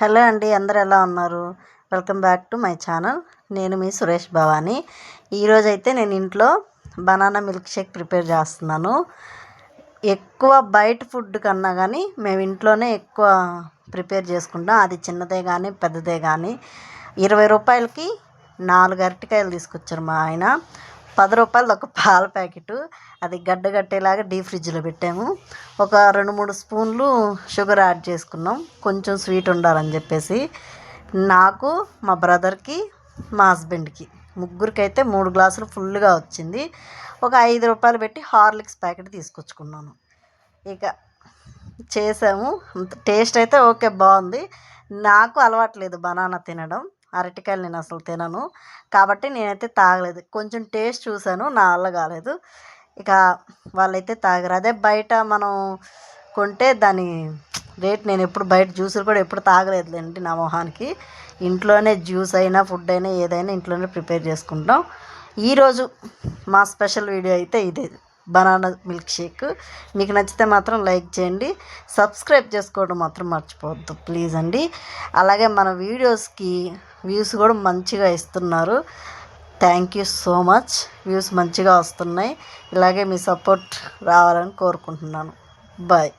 Hello అండి, అందరు ఎలా ఉన్నారు? Welcome back to my channel. నేను మీ సురేష్ భవాని. ఈరోజైతే నేను ఇంట్లో బనానా మిల్క్ షేక్ ప్రిపేర్ చేస్తున్నాను. ఎక్కువ బయట ఫుడ్ కన్నా కానీ మేము ఇంట్లోనే ఎక్కువ ప్రిపేర్ చేసుకుంటాం. అది చిన్నదే కానీ పెద్దదే కానీ. 20 రూపాయలకి 4 అరటికాయలు తీసుకొచ్చారు మా ఆయన. 10 రూపాయలది ఒక పాల ప్యాకెట్, అది గడ్డ కట్టేలాగా డీప్ ఫ్రిడ్జ్లో పెట్టాము. ఒక 2-3 స్పూన్లు షుగర్ యాడ్ చేసుకున్నాం, కొంచెం స్వీట్ ఉండాలని చెప్పేసి. నాకు, మా బ్రదర్కి, మా హస్బెండ్కి, ముగ్గురికైతే 3 గ్లాసులు ఫుల్గా వచ్చింది. ఒక 5 రూపాయలు పెట్టి హార్లిక్స్ ప్యాకెట్ తీసుకొచ్చుకున్నాను. ఇక చేసాము. టేస్ట్ అయితే ఓకే, బాగుంది. నాకు అలవాట్లేదు బనానా తినడం, అరటికాయలు నేను అసలు తినను కాబట్టి నేనైతే తాగలేదు. కొంచెం టేస్ట్ చూశాను, నా వల్ల కాలేదు. ఇక వాళ్ళైతే తాగరు. అదే బయట మనం కొంటే దాని రేట్, నేను ఎప్పుడు బయట జ్యూసులు కూడా ఎప్పుడు తాగలేదులేండి నా మొహానికి. ఇంట్లోనే జ్యూస్ అయినా ఫుడ్ అయినా ఏదైనా ఇంట్లోనే ప్రిపేర్ చేసుకుంటాం. ఈరోజు మా స్పెషల్ వీడియో అయితే ఇదే, బనానా మిల్క్ షేక్. మీకు నచ్చితే మాత్రం లైక్ చేయండి, సబ్స్క్రైబ్ చేసుకోవడం మాత్రం మర్చిపోవద్దు ప్లీజ్ అండి. అలాగే మన వీడియోస్కి వ్యూస్ కూడా మంచిగా ఇస్తున్నారు. Thank you so much. Views మంచిగా వస్తున్నాయి. ఇలాగే మీ సపోర్ట్ రావాలని కోరుకుంటున్నాను. బాయ్.